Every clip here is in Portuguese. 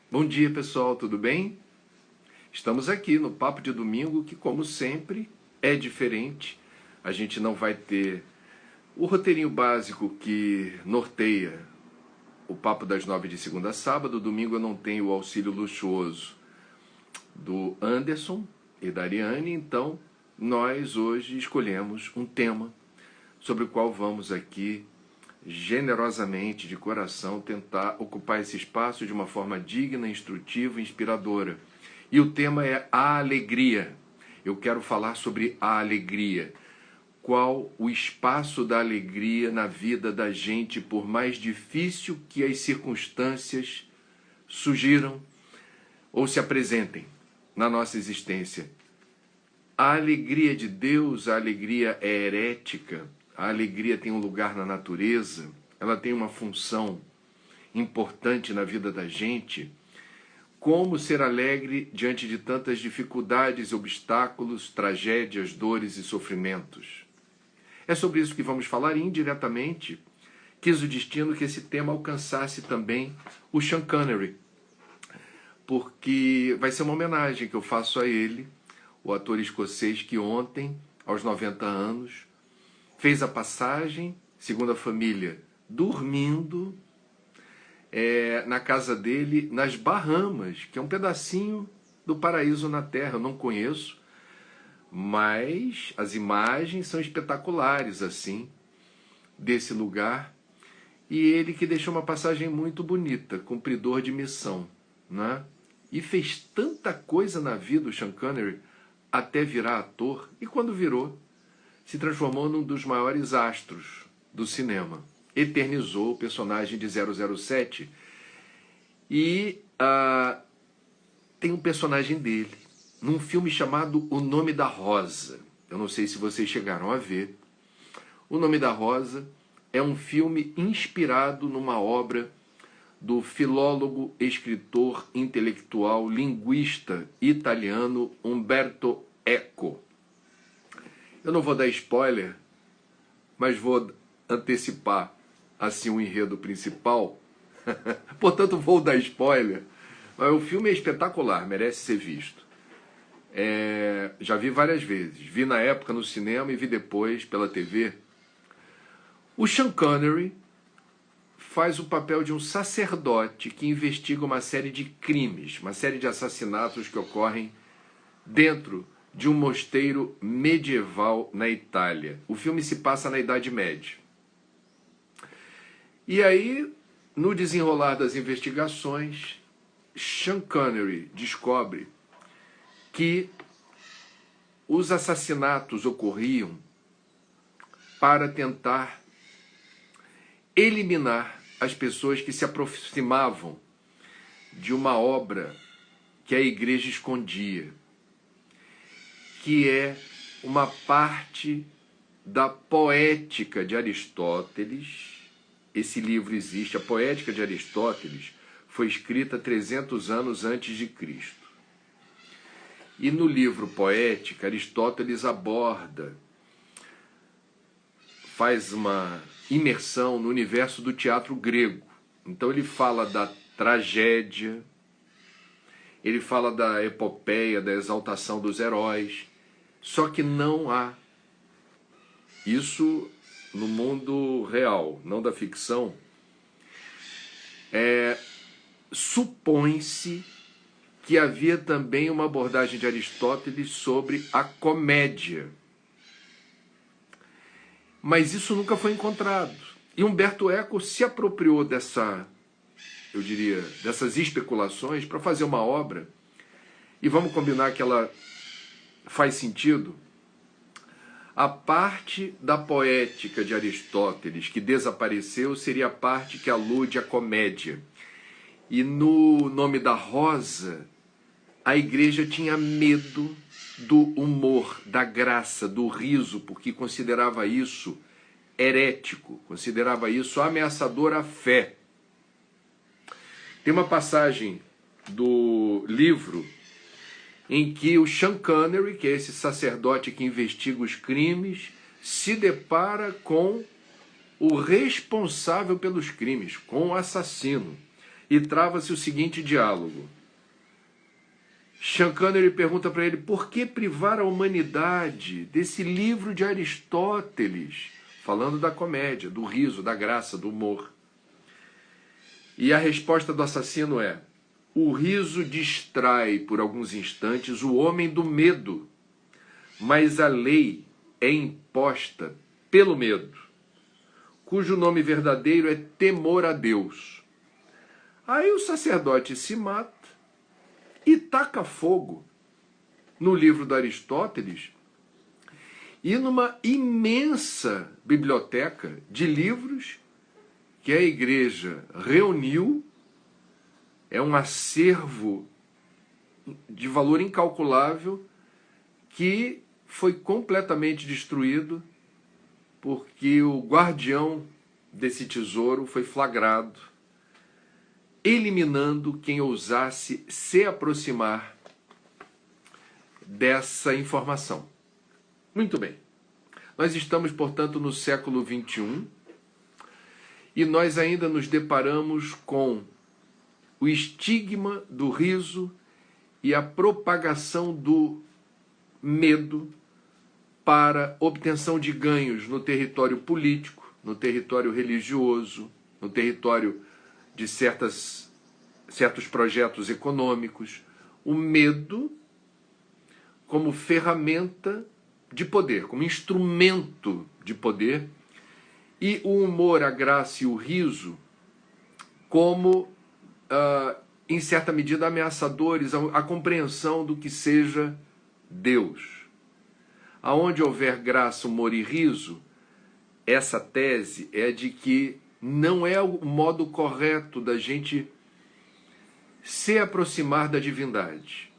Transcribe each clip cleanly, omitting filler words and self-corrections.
Bom dia, pessoal, tudo bem? Estamos aqui no Papo de Domingo, que, como sempre, é diferente. A gente não vai ter o roteirinho básico que norteia o Papo das 9 de segunda a sábado. Domingo eu não tenho o auxílio luxuoso do Anderson e da Ariane, então nós hoje escolhemos um tema sobre o qual vamos aqui generosamente, de coração, tentar ocupar esse espaço de uma forma digna, instrutiva e inspiradora. E o tema é a alegria. Eu quero falar sobre a alegria. Qual o espaço da alegria na vida da gente, por mais difícil que as circunstâncias surgiram ou se apresentem na nossa existência. A alegria de Deus, a alegria é herética. A alegria tem um lugar na natureza, ela tem uma função importante na vida da gente. Como ser alegre diante de tantas dificuldades, obstáculos, tragédias, dores e sofrimentos? É sobre isso que vamos falar indiretamente. Quis o destino que esse tema alcançasse também o Sean Connery, porque vai ser uma homenagem que eu faço a ele, o ator escocês que ontem, aos 90 anos, fez a passagem, segundo a família, dormindo na casa dele, nas Bahamas, que é um pedacinho do paraíso na Terra. Eu não conheço, mas as imagens são espetaculares, assim, desse lugar. E ele que deixou uma passagem muito bonita, cumpridor de missão, né? E fez tanta coisa na vida, o Sean Connery, até virar ator, e quando virou, se transformou num dos maiores astros do cinema. Eternizou o personagem de 007. E tem um personagem dele, num filme chamado O Nome da Rosa. Eu não sei se vocês chegaram a ver. O Nome da Rosa é um filme inspirado numa obra do filólogo, escritor, intelectual, linguista italiano Umberto Eco. Eu não vou dar spoiler, mas vou antecipar assim o enredo principal. Portanto, vou dar spoiler. Mas o filme é espetacular, merece ser visto. Já vi várias vezes. Vi na época no cinema e vi depois pela TV. O Sean Connery faz o papel de um sacerdote que investiga uma série de crimes, uma série de assassinatos que ocorrem dentro de um mosteiro medieval na Itália. O filme se passa na Idade Média. E aí, no desenrolar das investigações, Sean Connery descobre que os assassinatos ocorriam para tentar eliminar as pessoas que se aproximavam de uma obra que a igreja escondia, que é uma parte da Poética de Aristóteles. Esse livro existe, a Poética de Aristóteles foi escrita 300 anos antes de Cristo. E no livro Poética, Aristóteles faz uma imersão no universo do teatro grego. Então ele fala da tragédia, ele fala da epopeia, da exaltação dos heróis. Só que não há isso no mundo real, não da ficção. Supõe-se que havia também uma abordagem de Aristóteles sobre a comédia. Mas isso nunca foi encontrado. E Umberto Eco se apropriou dessas especulações para fazer uma obra. E vamos combinar que ela faz sentido? A parte da Poética de Aristóteles que desapareceu seria a parte que alude à comédia. E no Nome da Rosa, a igreja tinha medo do humor, da graça, do riso, porque considerava isso herético, considerava isso ameaçador à fé. Tem uma passagem do livro em que o Sean Connery, que é esse sacerdote que investiga os crimes, se depara com o responsável pelos crimes, com o assassino. E trava-se o seguinte diálogo. Sean Connery pergunta para ele: por que privar a humanidade desse livro de Aristóteles, falando da comédia, do riso, da graça, do humor? E a resposta do assassino é: o riso distrai por alguns instantes o homem do medo, mas a lei é imposta pelo medo, cujo nome verdadeiro é temor a Deus. Aí o sacerdote se mata e taca fogo no livro de Aristóteles e numa imensa biblioteca de livros que a igreja reuniu. É um acervo de valor incalculável que foi completamente destruído porque o guardião desse tesouro foi flagrado, eliminando quem ousasse se aproximar dessa informação. Muito bem. Nós estamos, portanto, no século XXI e nós ainda nos deparamos com o estigma do riso e a propagação do medo para obtenção de ganhos no território político, no território religioso, no território de certos projetos econômicos. O medo como ferramenta de poder, como instrumento de poder, e o humor, a graça e o riso como, em certa medida, ameaçadores à compreensão do que seja Deus. Aonde houver graça, humor e riso, essa tese é de que não é o modo correto da gente se aproximar da divindade.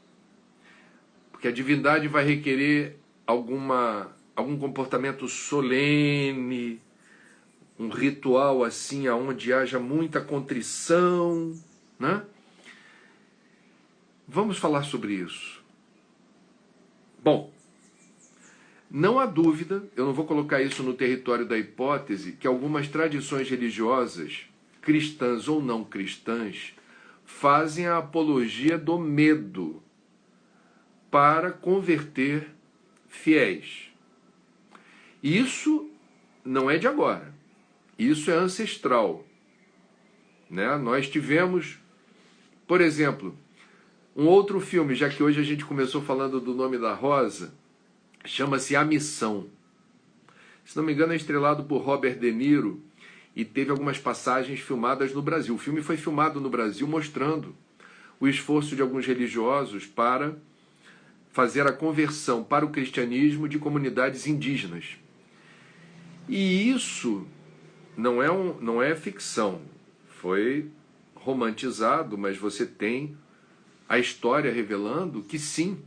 Porque a divindade vai requerer algum comportamento solene, um ritual assim, onde haja muita contrição, né? Vamos falar sobre isso. Bom, não há dúvida, eu não vou colocar isso no território da hipótese, que algumas tradições religiosas, cristãs ou não cristãs, fazem a apologia do medo para converter fiéis. Isso não é de agora. Isso é ancestral, né? Nós tivemos, por exemplo, um outro filme, já que hoje a gente começou falando do Nome da Rosa, chama-se A Missão. Se não me engano, é estrelado por Robert De Niro e teve algumas passagens filmadas no Brasil. O filme foi filmado no Brasil mostrando o esforço de alguns religiosos para fazer a conversão para o cristianismo de comunidades indígenas. E isso não é ficção, foi romantizado, mas você tem a história revelando que sim,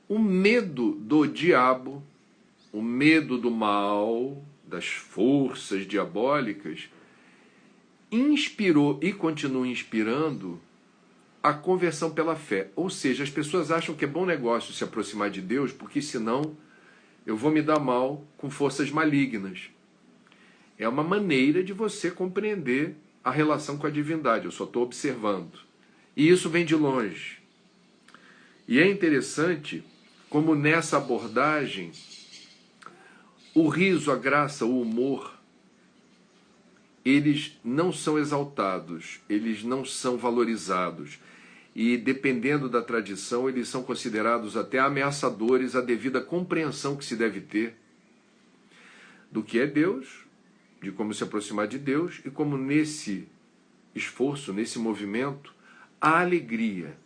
o medo do diabo, o medo do mal, das forças diabólicas, inspirou e continua inspirando a conversão pela fé. Ou seja, as pessoas acham que é bom negócio se aproximar de Deus, porque senão eu vou me dar mal com forças malignas. É uma maneira de você compreender a relação com a divindade. Eu só estou observando. E isso vem de longe. E é interessante como nessa abordagem o riso, a graça, o humor, eles não são exaltados, eles não são valorizados. E dependendo da tradição, eles são considerados até ameaçadores à devida compreensão que se deve ter do que é Deus, de como se aproximar de Deus, e como nesse esforço, nesse movimento, a alegria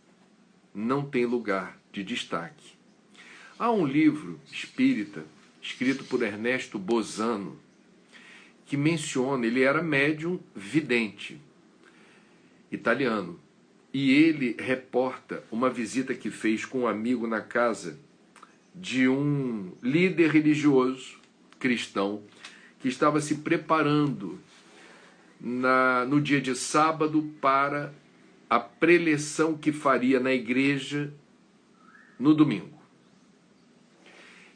não tem lugar de destaque. Há um livro espírita, escrito por Ernesto Bozano, que menciona, ele era médium vidente, italiano, e ele reporta uma visita que fez com um amigo na casa de um líder religioso cristão que estava se preparando no dia de sábado para a preleção que faria na igreja no domingo.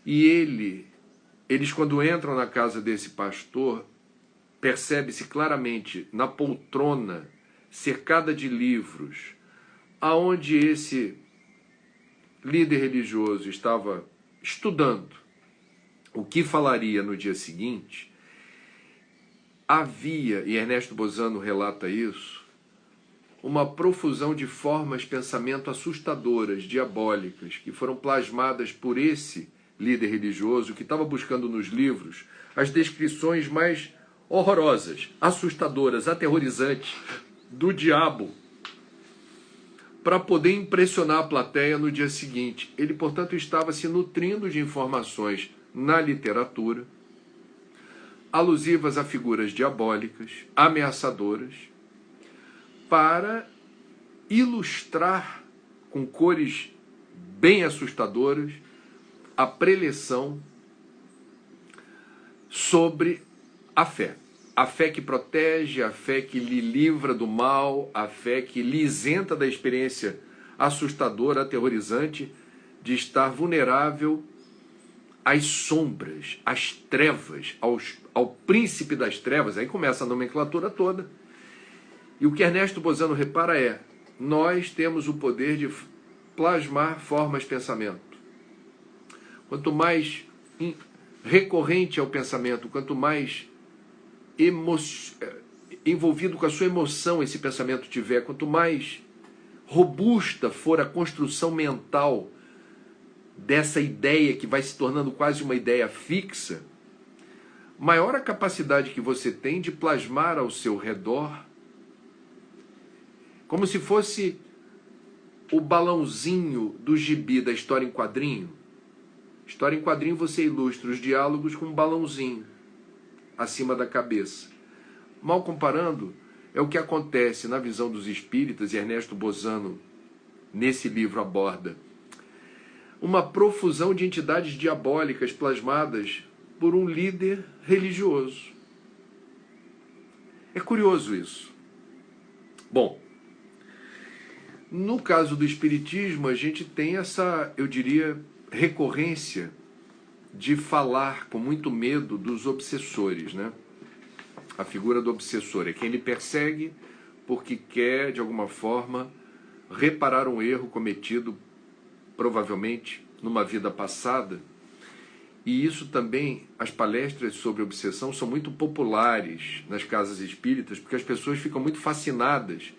E eles quando entram na casa desse pastor, percebe-se claramente na poltrona, cercada de livros, aonde esse líder religioso estava estudando o que falaria no dia seguinte, havia, e Ernesto Bozano relata isso, uma profusão de formas de pensamento assustadoras, diabólicas, que foram plasmadas por esse líder religioso que estava buscando nos livros as descrições mais horrorosas, assustadoras, aterrorizantes do diabo, para poder impressionar a plateia no dia seguinte. Ele, portanto, estava se nutrindo de informações na literatura, alusivas a figuras diabólicas, ameaçadoras, para ilustrar com cores bem assustadoras a preleção sobre a fé. A fé que protege, a fé que lhe livra do mal, a fé que lhe isenta da experiência assustadora, aterrorizante, de estar vulnerável às sombras, às trevas, ao príncipe das trevas. Aí começa a nomenclatura toda. E o que Ernesto Bozano repara é: nós temos o poder de plasmar formas de pensamento. Quanto mais recorrente é o pensamento, quanto mais envolvido com a sua emoção esse pensamento tiver, quanto mais robusta for a construção mental dessa ideia que vai se tornando quase uma ideia fixa, maior a capacidade que você tem de plasmar ao seu redor, como se fosse o balãozinho do gibi da história em quadrinho. História em quadrinho você ilustra os diálogos com um balãozinho acima da cabeça. Mal comparando, é o que acontece na visão dos espíritas, e Ernesto Bozano, nesse livro, aborda uma profusão de entidades diabólicas plasmadas por um líder religioso. É curioso isso. Bom, no caso do espiritismo, a gente tem essa, eu diria, recorrência de falar com muito medo dos obsessores, né? A figura do obsessor é quem lhe persegue porque quer, de alguma forma, reparar um erro cometido, provavelmente, numa vida passada. E isso também, as palestras sobre obsessão são muito populares nas casas espíritas, porque as pessoas ficam muito fascinadas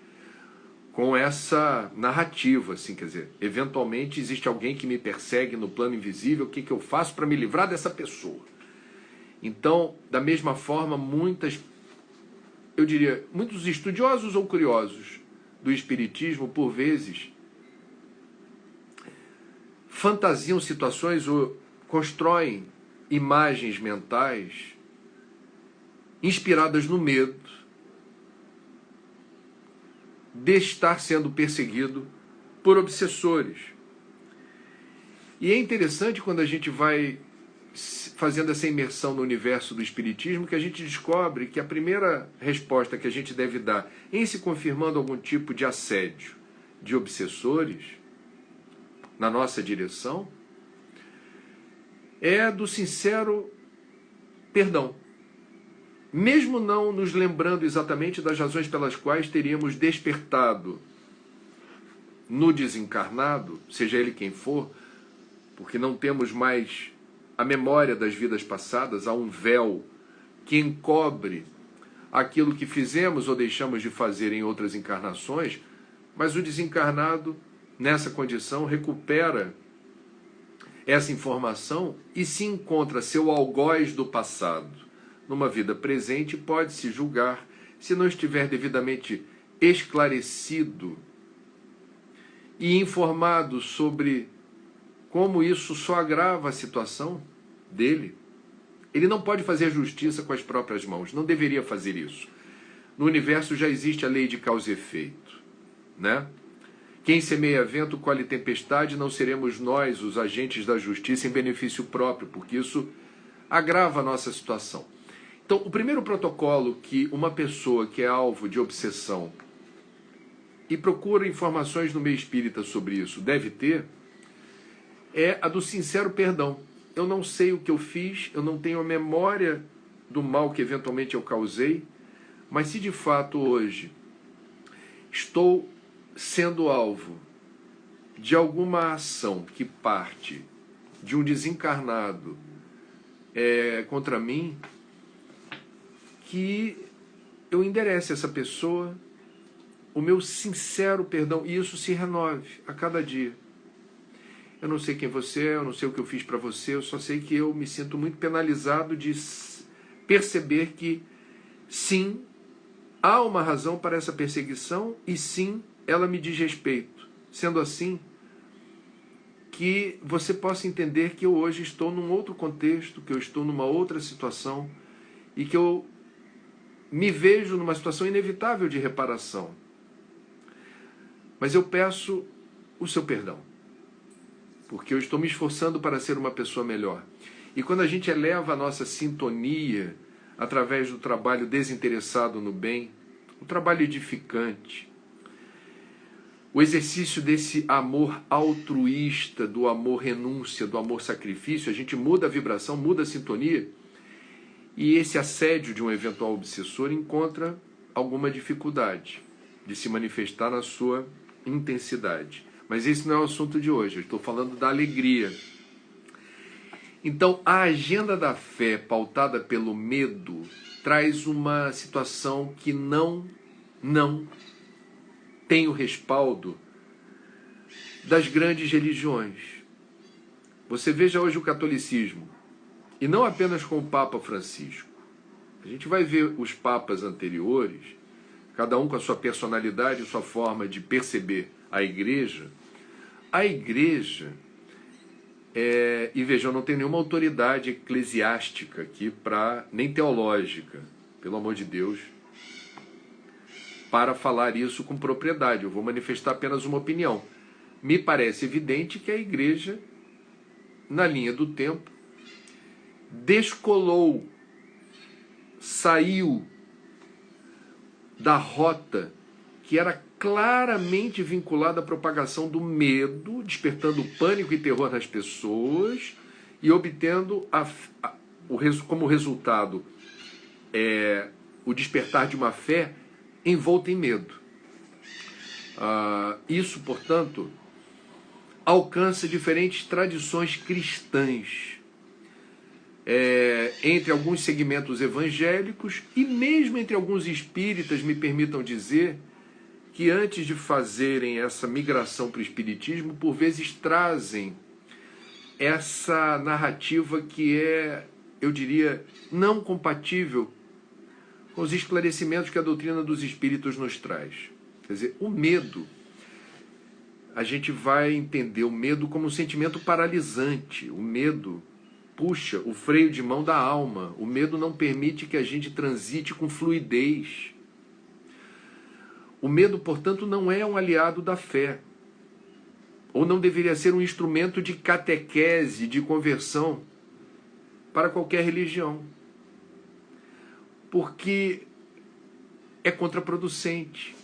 com essa narrativa, assim, quer dizer, eventualmente existe alguém que me persegue no plano invisível, o que eu faço para me livrar dessa pessoa? Então, da mesma forma, eu diria, muitos estudiosos ou curiosos do espiritismo, por vezes, fantasiam situações ou constroem imagens mentais inspiradas no medo de estar sendo perseguido por obsessores. E é interessante quando a gente vai fazendo essa imersão no universo do espiritismo, que a gente descobre que a primeira resposta que a gente deve dar em se confirmando algum tipo de assédio de obsessores na nossa direção é do sincero perdão. Mesmo não nos lembrando exatamente das razões pelas quais teríamos despertado no desencarnado, seja ele quem for, porque não temos mais a memória das vidas passadas, há um véu que encobre aquilo que fizemos ou deixamos de fazer em outras encarnações, mas o desencarnado, nessa condição, recupera essa informação e se encontra seu algoz do passado numa vida presente, pode-se julgar, se não estiver devidamente esclarecido e informado sobre como isso só agrava a situação dele. Ele não pode fazer justiça com as próprias mãos, não deveria fazer isso. No universo já existe a lei de causa e efeito, né? Quem semeia vento colhe tempestade, não seremos nós os agentes da justiça em benefício próprio, porque isso agrava a nossa situação. Então, o primeiro protocolo que uma pessoa que é alvo de obsessão e procura informações no meio espírita sobre isso deve ter é a do sincero perdão. Eu não sei o que eu fiz, eu não tenho a memória do mal que eventualmente eu causei, mas se de fato hoje estou sendo alvo de alguma ação que parte de um desencarnado contra mim, que eu enderece essa pessoa o meu sincero perdão, e isso se renove a cada dia. Eu não sei quem você é, eu não sei o que eu fiz para você, eu só sei que eu me sinto muito penalizado de perceber que, sim, há uma razão para essa perseguição e, sim, ela me diz respeito. Sendo assim, que você possa entender que eu hoje estou num outro contexto, que eu estou numa outra situação e que eu me vejo numa situação inevitável de reparação. Mas eu peço o seu perdão, porque eu estou me esforçando para ser uma pessoa melhor. E quando a gente eleva a nossa sintonia através do trabalho desinteressado no bem, o trabalho edificante, o exercício desse amor altruísta, do amor renúncia, do amor sacrifício, a gente muda a vibração, muda a sintonia, e esse assédio de um eventual obsessor encontra alguma dificuldade de se manifestar na sua intensidade. Mas esse não é o assunto de hoje, eu estou falando da alegria. Então, a agenda da fé pautada pelo medo traz uma situação que não tem o respaldo das grandes religiões. Você veja hoje o catolicismo, e não apenas com o Papa Francisco. A gente vai ver os papas anteriores, cada um com a sua personalidade e sua forma de perceber a igreja. A igreja, e vejam, não tem nenhuma autoridade eclesiástica aqui, nem teológica, pelo amor de Deus, para falar isso com propriedade. Eu vou manifestar apenas uma opinião. Me parece evidente que a igreja, na linha do tempo, descolou, saiu da rota que era claramente vinculada à propagação do medo, despertando pânico e terror nas pessoas e obtendo como resultado o despertar de uma fé envolta em medo. Isso, portanto, alcança diferentes tradições cristãs, entre alguns segmentos evangélicos e mesmo entre alguns espíritas, me permitam dizer, que antes de fazerem essa migração para o espiritismo, por vezes trazem essa narrativa que eu diria, não compatível com os esclarecimentos que a doutrina dos espíritos nos traz. Quer dizer, o medo, a gente vai entender o medo como um sentimento paralisante. O medo puxa o freio de mão da alma. O medo não permite que a gente transite com fluidez. O medo, portanto, não é um aliado da fé. Ou não deveria ser um instrumento de catequese, de conversão para qualquer religião. Porque é contraproducente,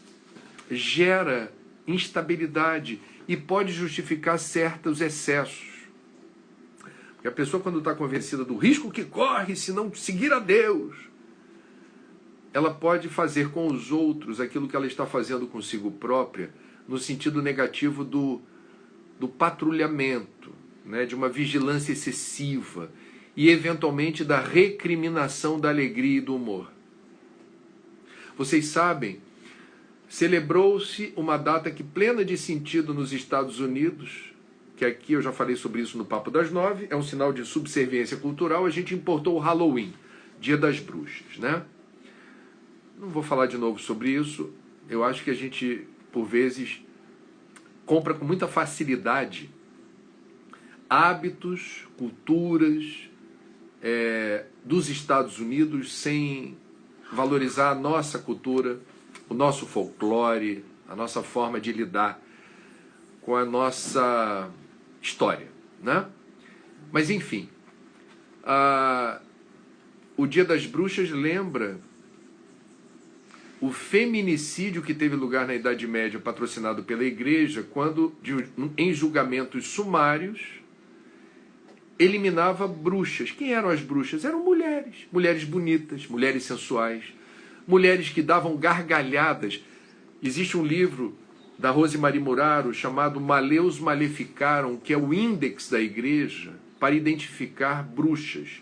gera instabilidade e pode justificar certos excessos. Porque a pessoa, quando está convencida do risco que corre se não seguir a Deus, ela pode fazer com os outros aquilo que ela está fazendo consigo própria, no sentido negativo do patrulhamento, né, de uma vigilância excessiva e, eventualmente, da recriminação da alegria e do humor. Vocês sabem, celebrou-se uma data que plena de sentido nos Estados Unidos, que aqui eu já falei sobre isso no Papo das 9, é um sinal de subserviência cultural. A gente importou o Halloween, Dia das Bruxas, né? Não vou falar de novo sobre isso. Eu acho que a gente, por vezes, compra com muita facilidade hábitos, culturas dos Estados Unidos sem valorizar a nossa cultura, o nosso folclore, a nossa forma de lidar com a nossa história, né? Mas, enfim, o Dia das Bruxas lembra o feminicídio que teve lugar na Idade Média, patrocinado pela Igreja, quando, em julgamentos sumários, eliminava bruxas. Quem eram as bruxas? Eram mulheres bonitas, mulheres sensuais, mulheres que davam gargalhadas. Existe um livro da Rosemary Muraro chamado Maleus Maleficaram, que é o índex da igreja para identificar bruxas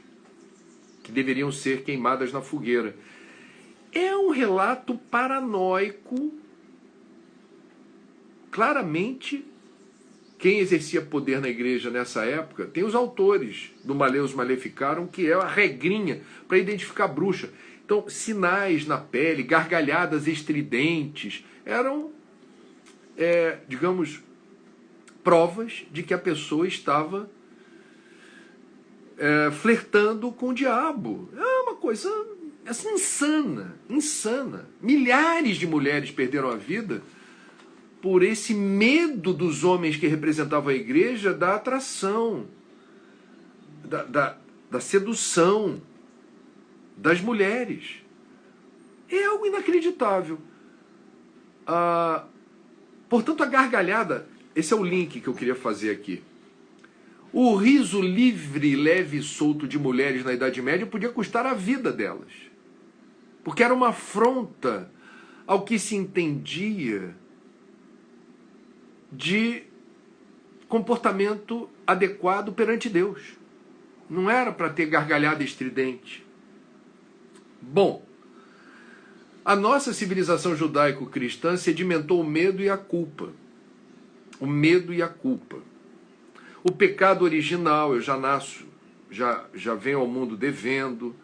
que deveriam ser queimadas na fogueira. É um relato paranoico. Claramente, quem exercia poder na igreja nessa época, tem os autores do Maleus Maleficaram, que é a regrinha para identificar bruxa. Então, sinais na pele, gargalhadas estridentes, eram, digamos, provas de que a pessoa estava flertando com o diabo. É uma coisa assim, insana. Milhares de mulheres perderam a vida por esse medo dos homens que representavam a igreja da atração, da sedução das mulheres. É algo inacreditável. Portanto, a gargalhada, esse é o link que eu queria fazer aqui. O riso livre, leve e solto de mulheres na Idade Média podia custar a vida delas, porque era uma afronta ao que se entendia de comportamento adequado perante Deus. Não era para ter gargalhada estridente. Bom, a nossa civilização judaico-cristã sedimentou o medo e a culpa. O medo e a culpa. O pecado original, eu já nasço, já venho ao mundo devendo.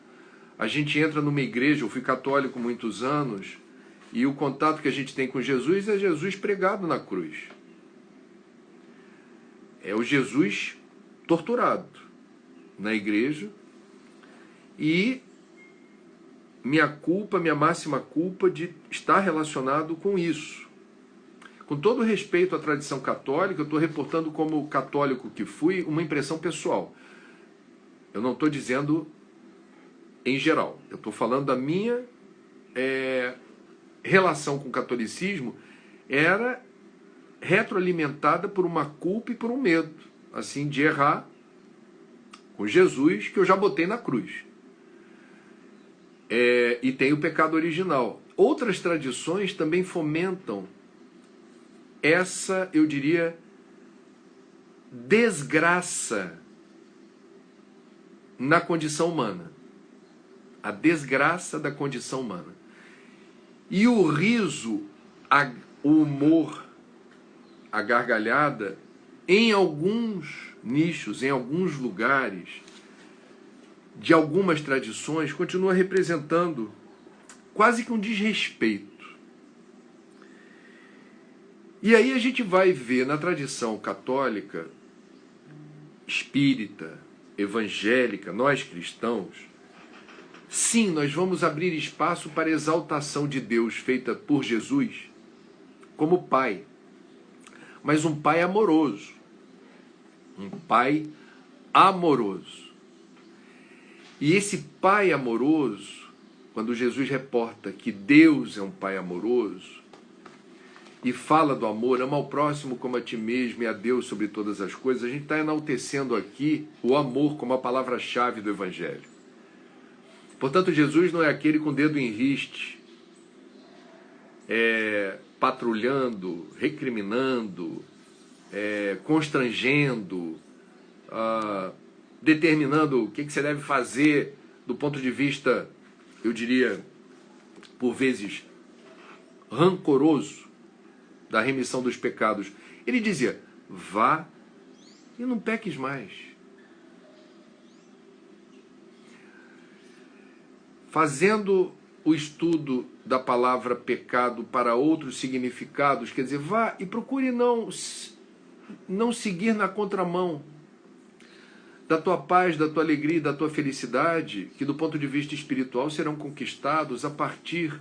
A gente entra numa igreja, eu fui católico muitos anos, e o contato que a gente tem com Jesus é Jesus pregado na cruz. É o Jesus torturado na igreja, e minha culpa, minha máxima culpa de estar relacionado com isso. Com todo respeito à tradição católica, eu estou reportando como católico que fui uma impressão pessoal. Eu não estou dizendo em geral. Eu estou falando da minha relação com o catolicismo, era retroalimentada por uma culpa e por um medo, assim, de errar com Jesus, que eu já botei na cruz. E tem o pecado original. Outras tradições também fomentam essa, eu diria, desgraça na condição humana. A desgraça da condição humana. E o riso, o humor, a gargalhada, em alguns nichos, em alguns lugares, de algumas tradições, continua representando quase que um desrespeito. E aí a gente vai ver na tradição católica, espírita, evangélica, nós cristãos, sim, nós vamos abrir espaço para a exaltação de Deus feita por Jesus como Pai, mas um Pai amoroso. Um Pai amoroso. E esse Pai amoroso, quando Jesus reporta que Deus é um Pai amoroso, e fala do amor, ama ao próximo como a ti mesmo e a Deus sobre todas as coisas, a gente está enaltecendo aqui o amor como a palavra-chave do Evangelho. Portanto, Jesus não é aquele com o dedo em riste, patrulhando, recriminando, constrangendo, determinando o que você deve fazer do ponto de vista, eu diria, por vezes, rancoroso, da remissão dos pecados. Ele dizia, vá e não peques mais. Fazendo o estudo da palavra pecado para outros significados, quer dizer, vá e procure não seguir na contramão da tua paz, da tua alegria, da tua felicidade, que do ponto de vista espiritual serão conquistados a partir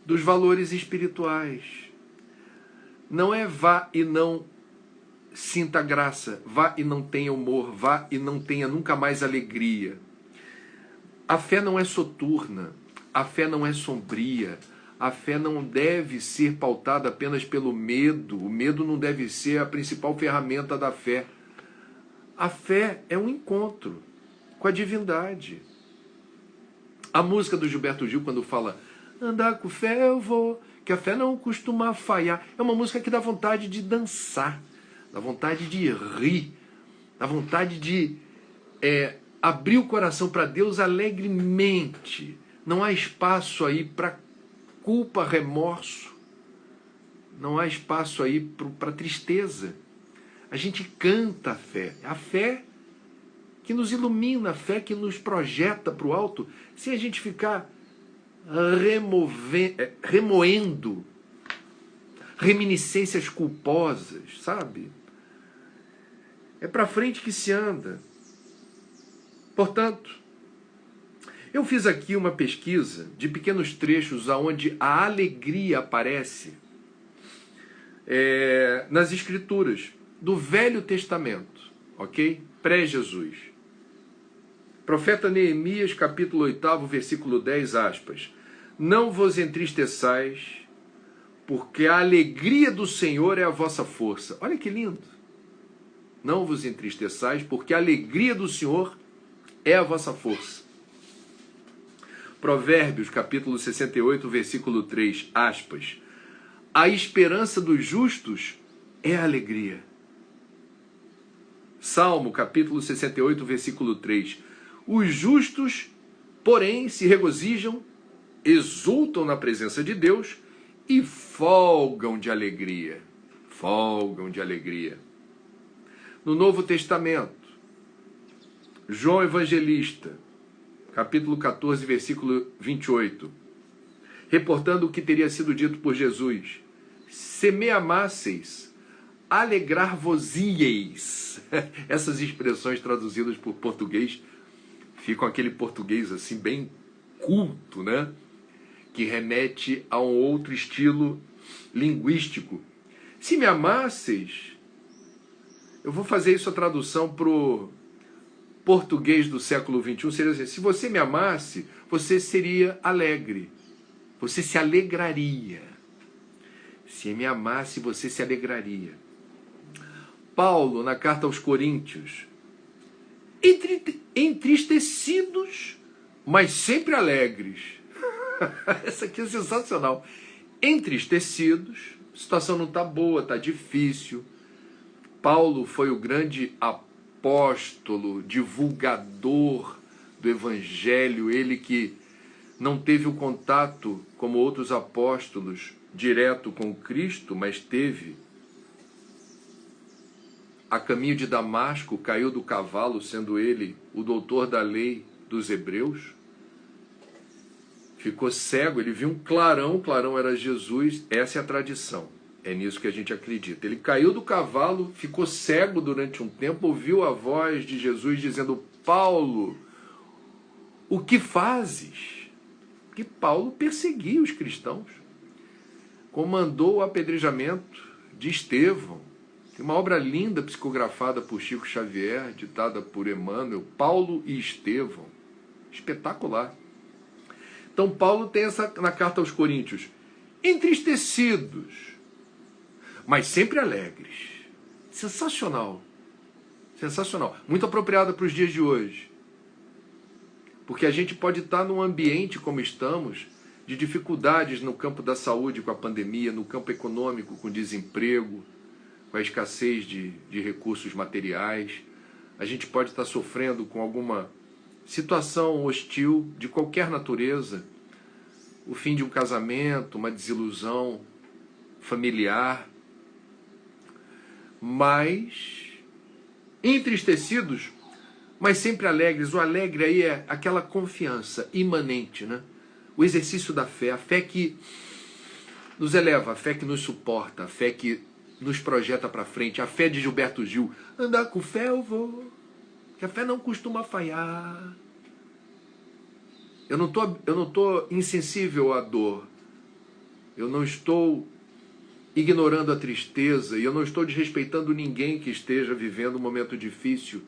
dos valores espirituais. Não é vá e não sinta graça, vá e não tenha humor, vá e não tenha nunca mais alegria. A fé não é soturna, a fé não é sombria, a fé não deve ser pautada apenas pelo medo, o medo não deve ser a principal ferramenta da fé. A fé é um encontro com a divindade. A música do Gilberto Gil, quando fala, andar com fé eu vou, que a fé não costuma falhar. É uma música que dá vontade de dançar, dá vontade de rir, dá vontade de abrir o coração para Deus alegremente. Não há espaço aí para culpa, remorso. Não há espaço aí para tristeza. A gente canta a fé que nos ilumina, a fé que nos projeta para o alto, sem a gente ficar remoendo reminiscências culposas, sabe? É para frente que se anda. Portanto, eu fiz aqui uma pesquisa de pequenos trechos onde a alegria aparece nas Escrituras do Velho Testamento, ok? Pré-Jesus. Profeta Neemias, capítulo 8, versículo 10, aspas. Não vos entristeçais, porque a alegria do Senhor é a vossa força. Olha que lindo. Não vos entristeçais, porque a alegria do Senhor é a vossa força. Provérbios, capítulo 68, versículo 3, aspas. A esperança dos justos é a alegria. Salmo, capítulo 68, versículo 3. Os justos, porém, se regozijam, exultam na presença de Deus e folgam de alegria. Folgam de alegria. No Novo Testamento, João Evangelista, capítulo 14, versículo 28, reportando o que teria sido dito por Jesus. Se me amasseis, alegrar-vos-ieis. Essas expressões traduzidas por português ficam aquele português assim bem culto, né? Que remete a um outro estilo linguístico. Se me amasseis, eu vou fazer isso a tradução para o português do século XXI, seria assim, se você me amasse, você seria alegre, você se alegraria. Se me amasse, você se alegraria. Paulo, na carta aos Coríntios, entristecidos, mas sempre alegres. Essa aqui é sensacional. Entristecidos, a situação não está boa, está difícil. Paulo foi o grande apóstolo, divulgador do Evangelho, ele que não teve o contato, como outros apóstolos, direto com Cristo, mas teve a caminho de Damasco, caiu do cavalo, sendo ele o doutor da lei dos hebreus, ficou cego, ele viu um clarão, o clarão era Jesus, essa é a tradição, é nisso que a gente acredita. Ele caiu do cavalo, ficou cego durante um tempo, ouviu a voz de Jesus dizendo, Paulo, o que fazes? Porque Paulo perseguia os cristãos, comandou o apedrejamento de Estevão. Tem uma obra linda psicografada por Chico Xavier, ditada por Emmanuel, Paulo e Estevão. Espetacular. Então Paulo tem essa na carta aos Coríntios, entristecidos, mas sempre alegres. Sensacional. Sensacional. Muito apropriada para os dias de hoje. Porque a gente pode estar num ambiente como estamos, de dificuldades no campo da saúde com a pandemia, no campo econômico com desemprego, com a escassez de recursos materiais. A gente pode estar sofrendo com alguma situação hostil de qualquer natureza, o fim de um casamento, uma desilusão familiar, mas entristecidos, mas sempre alegres. O alegre aí é aquela confiança imanente, né? O exercício da fé, a fé que nos eleva, a fé que nos suporta, a fé que nos projeta para frente, a fé de Gilberto Gil. Andar com fé eu vou, que a fé não costuma falhar. Eu não tô insensível à dor. Eu não estou ignorando a tristeza e eu não estou desrespeitando ninguém que esteja vivendo um momento difícil.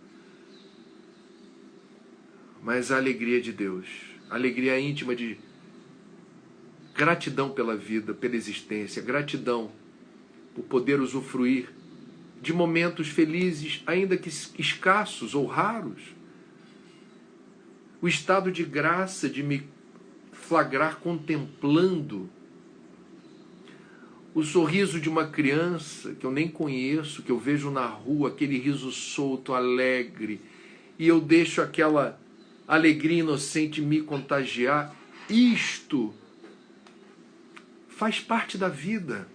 Mas a alegria de Deus, a alegria íntima de gratidão pela vida, pela existência, gratidão por poder usufruir de momentos felizes, ainda que escassos ou raros. O estado de graça de me flagrar contemplando o sorriso de uma criança que eu nem conheço, que eu vejo na rua, aquele riso solto, alegre, e eu deixo aquela alegria inocente me contagiar. Isto faz parte da vida.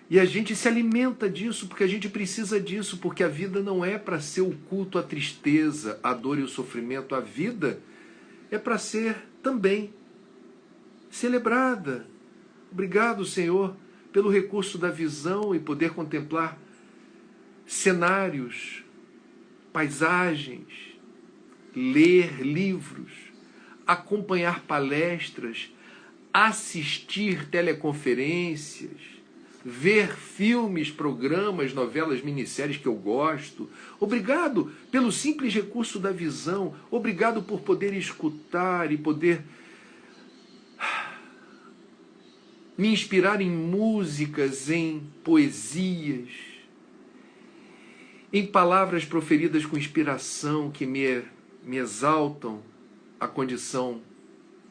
E a gente se alimenta disso, porque a gente precisa disso, porque a vida não é para ser o culto à tristeza, à dor e o sofrimento. A vida é para ser também celebrada. Obrigado, Senhor, pelo recurso da visão e poder contemplar cenários, paisagens, ler livros, acompanhar palestras, assistir teleconferências, ver filmes, programas, novelas, minisséries que eu gosto. Obrigado pelo simples recurso da visão. Obrigado por poder escutar e poder me inspirar em músicas, em poesias, em palavras proferidas com inspiração que me exaltam a condição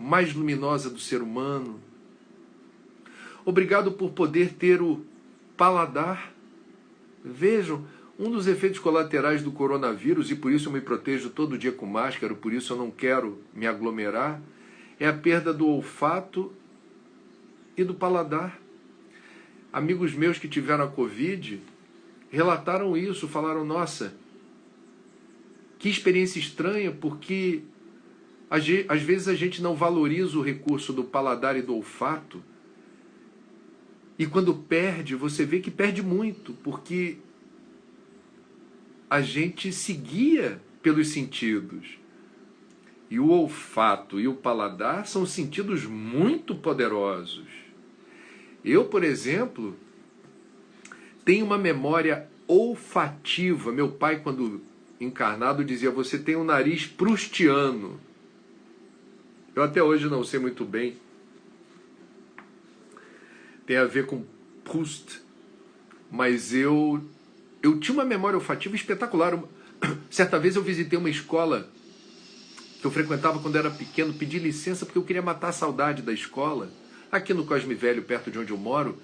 mais luminosa do ser humano. Obrigado por poder ter o paladar. Vejam, um dos efeitos colaterais do coronavírus, e por isso eu me protejo todo dia com máscara, por isso eu não quero me aglomerar, é a perda do olfato e do paladar. Amigos meus que tiveram a Covid relataram isso, falaram, nossa, que experiência estranha, porque às vezes a gente não valoriza o recurso do paladar e do olfato, e quando perde, você vê que perde muito, porque a gente se guia pelos sentidos. E o olfato e o paladar são sentidos muito poderosos. Eu, por exemplo, tenho uma memória olfativa. Meu pai, quando encarnado, dizia, você tem um nariz proustiano. Eu até hoje não sei muito bem. Tem a ver com Proust. Mas eu tinha uma memória olfativa espetacular. Certa vez eu visitei uma escola que eu frequentava quando era pequeno, pedi licença porque eu queria matar a saudade da escola, aqui no Cosme Velho, perto de onde eu moro,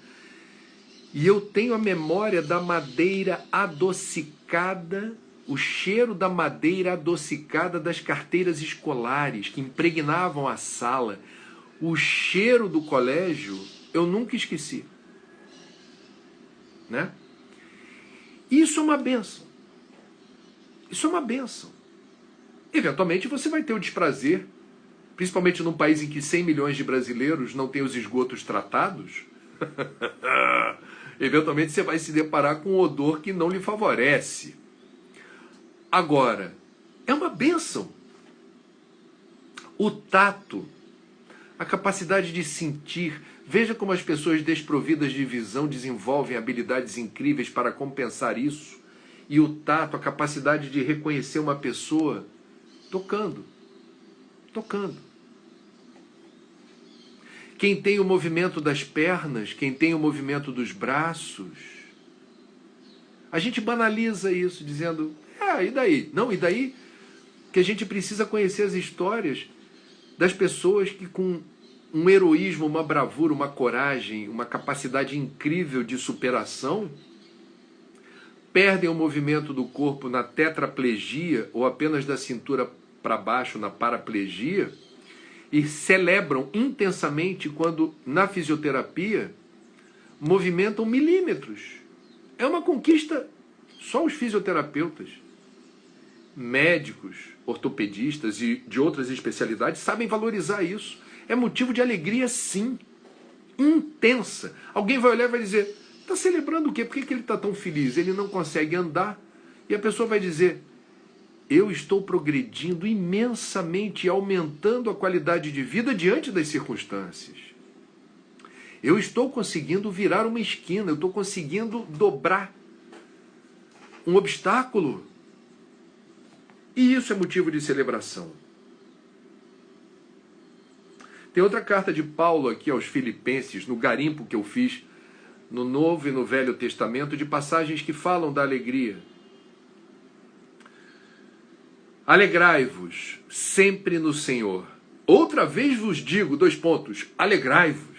e eu tenho a memória da madeira adocicada, o cheiro da madeira adocicada das carteiras escolares que impregnavam a sala. O cheiro do colégio eu nunca esqueci, né? Isso é uma bênção. Isso é uma bênção. Eventualmente você vai ter o desprazer, principalmente num país em que 100 milhões de brasileiros não têm os esgotos tratados. Eventualmente você vai se deparar com um odor que não lhe favorece. Agora, é uma bênção. O tato, a capacidade de sentir. Veja como as pessoas desprovidas de visão desenvolvem habilidades incríveis para compensar isso. E o tato, a capacidade de reconhecer uma pessoa tocando. Quem tem o movimento das pernas, quem tem o movimento dos braços, a gente banaliza isso, dizendo, e daí? Não, e daí que a gente precisa conhecer as histórias das pessoas que com um heroísmo, uma bravura, uma coragem, uma capacidade incrível de superação, perdem o movimento do corpo na tetraplegia ou apenas da cintura para baixo na paraplegia e celebram intensamente quando na fisioterapia movimentam milímetros. É uma conquista só os fisioterapeutas. Médicos, ortopedistas e de outras especialidades sabem valorizar isso. É motivo de alegria, sim. Intensa. Alguém vai olhar e vai dizer, está celebrando o quê? Por que ele está tão feliz? Ele não consegue andar. E a pessoa vai dizer, eu estou progredindo imensamente e aumentando a qualidade de vida diante das circunstâncias. Eu estou conseguindo virar uma esquina, eu estou conseguindo dobrar um obstáculo. E isso é motivo de celebração. Tem outra carta de Paulo aqui aos Filipenses, no garimpo que eu fiz no Novo e no Velho Testamento, de passagens que falam da alegria. Alegrai-vos sempre no Senhor. Outra vez vos digo, alegrai-vos.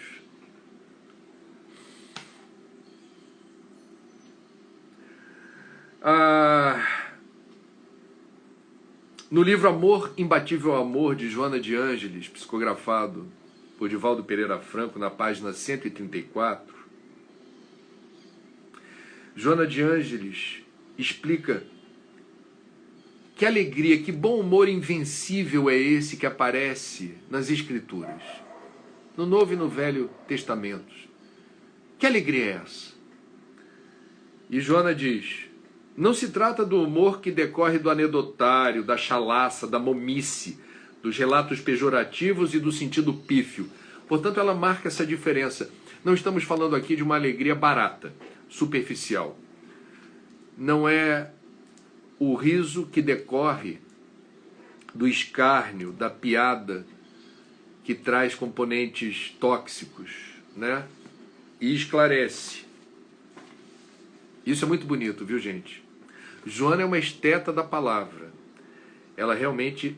No livro Amor, Imbatível Amor, de Joana de Ângeles, psicografado por Divaldo Pereira Franco, na página 134, Joana de Ângeles explica que alegria, que bom humor invencível é esse que aparece nas Escrituras, no Novo e no Velho Testamentos. Que alegria é essa? E Joana diz: não se trata do humor que decorre do anedotário, da chalaça, da momice, dos relatos pejorativos e do sentido pífio. Portanto, ela marca essa diferença. Não estamos falando aqui de uma alegria barata, superficial. Não é o riso que decorre do escárnio, da piada, que traz componentes tóxicos, né? E esclarece. Isso é muito bonito, viu, gente? Joana é uma esteta da palavra. Ela realmente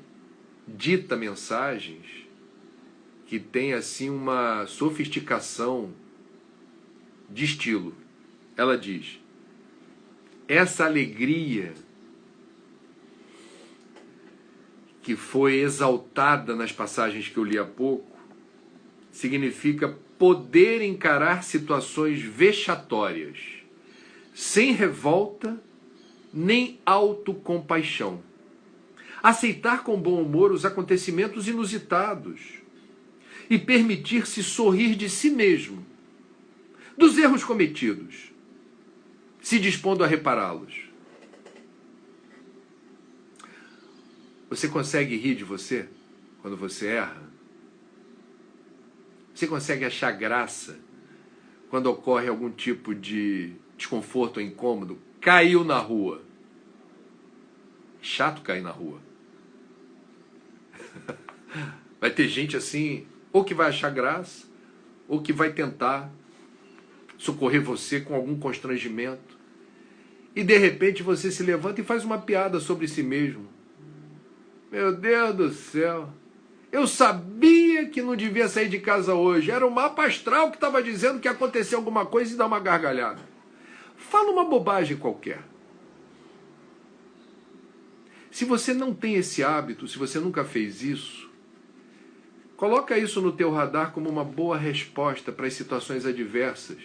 dita mensagens que tem assim uma sofisticação de estilo. Ela diz: essa alegria que foi exaltada nas passagens que eu li há pouco significa poder encarar situações vexatórias sem revolta nem autocompaixão. Aceitar com bom humor os acontecimentos inusitados e permitir-se sorrir de si mesmo, dos erros cometidos, se dispondo a repará-los. Você consegue rir de você quando você erra? Você consegue achar graça quando ocorre algum tipo de desconforto ou incômodo? Caiu na rua. Chato cair na rua. Vai ter gente assim, ou que vai achar graça, ou que vai tentar socorrer você com algum constrangimento. E de repente você se levanta e faz uma piada sobre si mesmo. Meu Deus do céu. Eu sabia que não devia sair de casa hoje. Era o mapa astral que estava dizendo que ia acontecer alguma coisa e dar uma gargalhada. Fala uma bobagem qualquer. Se você não tem esse hábito, se você nunca fez isso, coloca isso no teu radar como uma boa resposta para as situações adversas,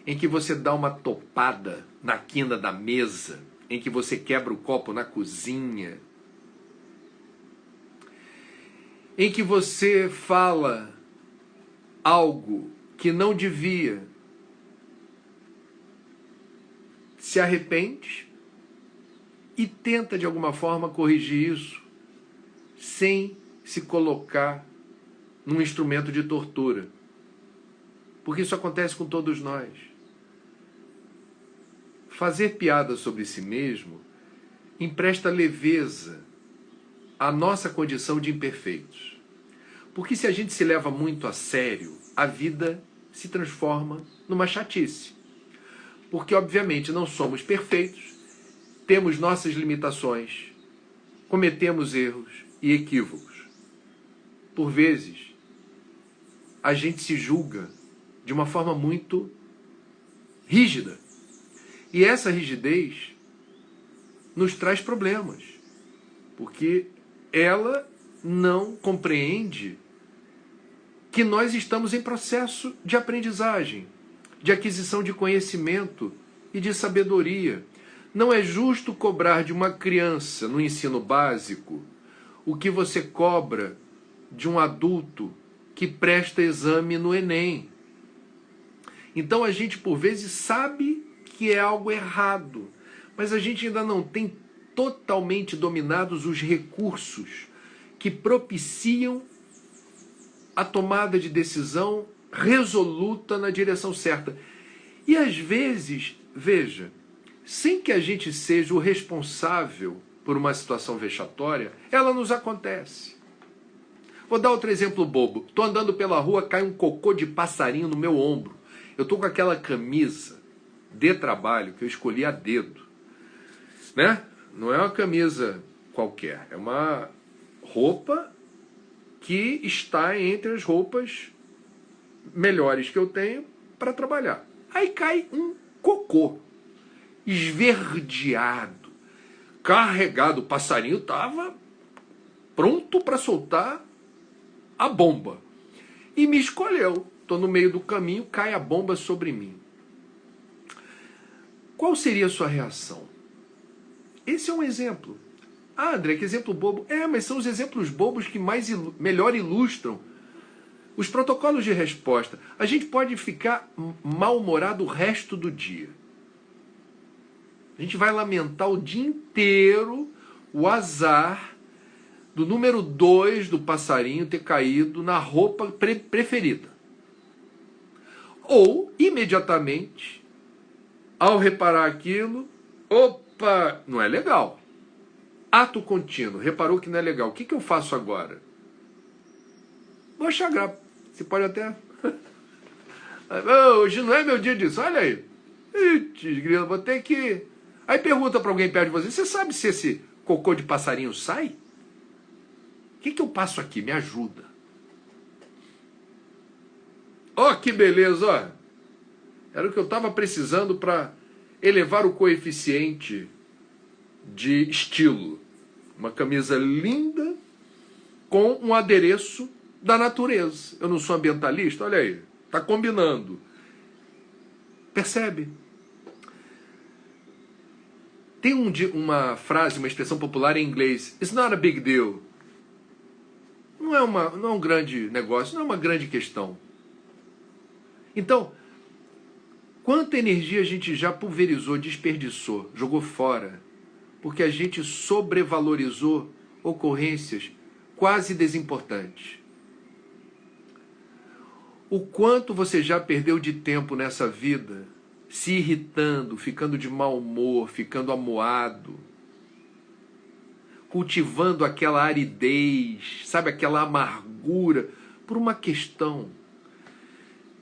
em que você dá uma topada na quina da mesa, em que você quebra o copo na cozinha, em que você fala algo que não devia, se arrepende e tenta de alguma forma corrigir isso sem se colocar num instrumento de tortura. Porque isso acontece com todos nós. Fazer piada sobre si mesmo empresta leveza à nossa condição de imperfeitos. Porque se a gente se leva muito a sério, a vida se transforma numa chatice. Porque, obviamente, não somos perfeitos, temos nossas limitações, cometemos erros e equívocos. Por vezes, a gente se julga de uma forma muito rígida. E essa rigidez nos traz problemas, porque ela não compreende que nós estamos em processo de aprendizagem, de aquisição de conhecimento e de sabedoria. Não é justo cobrar de uma criança no ensino básico o que você cobra de um adulto que presta exame no Enem. Então a gente, por vezes, sabe que é algo errado, mas a gente ainda não tem totalmente dominados os recursos que propiciam a tomada de decisão resoluta na direção certa. E às vezes, veja, sem que a gente seja o responsável por uma situação vexatória, ela nos acontece. Vou dar outro exemplo bobo. Estou andando pela rua, cai um cocô de passarinho no meu ombro. Eu estou com aquela camisa de trabalho que eu escolhi a dedo, né? Não é uma camisa qualquer, é uma roupa que está entre as roupas melhores que eu tenho para trabalhar. Aí cai um cocô. esverdeado, carregado. O passarinho estava pronto para soltar a bomba. E me escolheu. Estou no meio do caminho, cai a bomba sobre mim. Qual seria a sua reação? Esse é um exemplo. Ah, André, que exemplo bobo. Mas são os exemplos bobos que melhor ilustram os protocolos de resposta. A gente pode ficar mal-humorado o resto do dia. A gente vai lamentar o dia inteiro o azar do número 2 do passarinho ter caído na roupa preferida. Ou, imediatamente, ao reparar aquilo, opa, não é legal. Ato contínuo, reparou que não é legal. O que eu faço agora? Vou achar graça. Você pode até... Hoje não é meu dia disso, olha aí. Grilo, vou ter que... Aí pergunta para alguém perto de você, você sabe se esse cocô de passarinho sai? O que eu passo aqui? Me ajuda. Ó, que beleza, ó. Era o que eu estava precisando para elevar o coeficiente de estilo. Uma camisa linda com um adereço da natureza. Eu não sou ambientalista, olha aí. Está combinando. Percebe? Tem uma frase, uma expressão popular em inglês. It's not a big deal. Não é um grande negócio, não é uma grande questão. Então, quanta energia a gente já pulverizou, desperdiçou, jogou fora, porque a gente sobrevalorizou ocorrências quase desimportantes. O quanto você já perdeu de tempo nessa vida, se irritando, ficando de mau humor, ficando amuado, cultivando aquela aridez, sabe, aquela amargura, por uma questão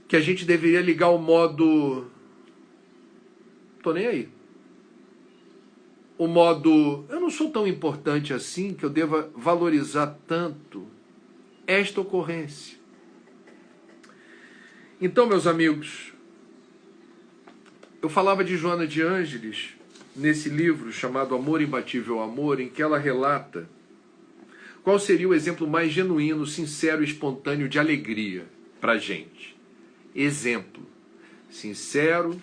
que a gente deveria ligar o modo... tô nem aí. O modo, eu não sou tão importante assim que eu deva valorizar tanto esta ocorrência. Então, meus amigos, eu falava de Joana de Ângeles nesse livro chamado Amor Imbatível Amor, em que ela relata qual seria o exemplo mais genuíno, sincero e espontâneo de alegria para a gente. Exemplo sincero,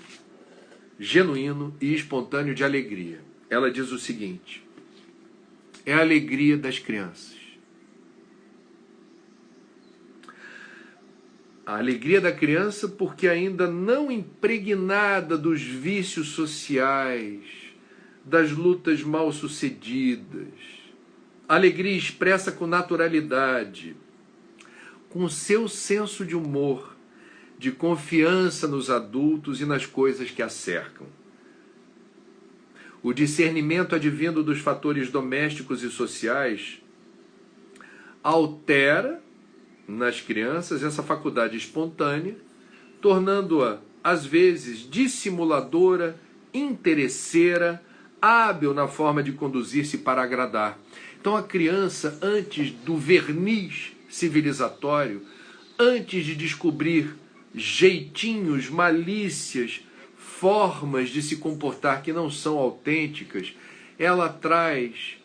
genuíno e espontâneo de alegria. Ela diz o seguinte: é a alegria das crianças. A alegria da criança porque ainda não impregnada dos vícios sociais, das lutas mal sucedidas. Alegria expressa com naturalidade, com seu senso de humor, de confiança nos adultos e nas coisas que a cercam. O discernimento advindo dos fatores domésticos e sociais altera nas crianças essa faculdade espontânea, tornando-a, às vezes, dissimuladora, interesseira, hábil na forma de conduzir-se para agradar. Então a criança, antes do verniz civilizatório, antes de descobrir jeitinhos, malícias, formas de se comportar que não são autênticas, ela traz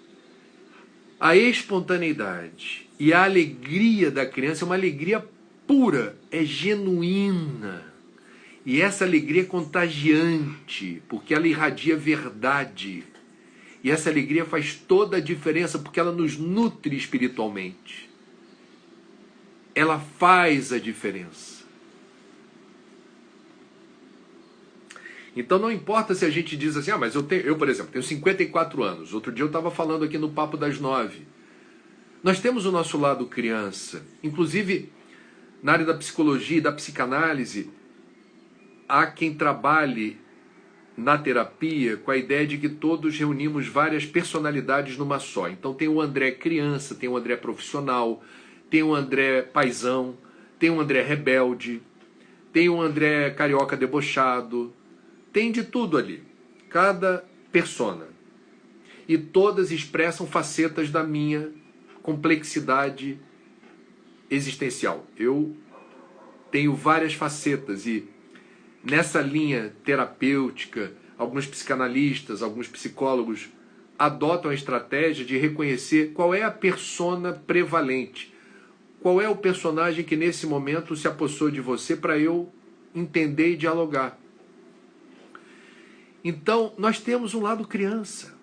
a espontaneidade e a alegria da criança. É uma alegria pura, é genuína. E essa alegria é contagiante, porque ela irradia verdade. E essa alegria faz toda a diferença, porque ela nos nutre espiritualmente. Ela faz a diferença. Então não importa se a gente diz assim, mas eu, por exemplo, tenho 54 anos. Outro dia eu estava falando aqui no Papo das 9. Nós temos o nosso lado criança. Inclusive, na área da psicologia e da psicanálise, há quem trabalhe na terapia com a ideia de que todos reunimos várias personalidades numa só. Então tem o André criança, tem o André profissional, tem o André paizão, tem o André rebelde, tem o André carioca debochado, tem de tudo ali, cada persona. E todas expressam facetas da minha complexidade existencial. Eu tenho várias facetas e nessa linha terapêutica, alguns psicanalistas, alguns psicólogos adotam a estratégia de reconhecer qual é a persona prevalente, qual é o personagem que nesse momento se apossou de você para eu entender e dialogar. Então, nós temos um lado criança.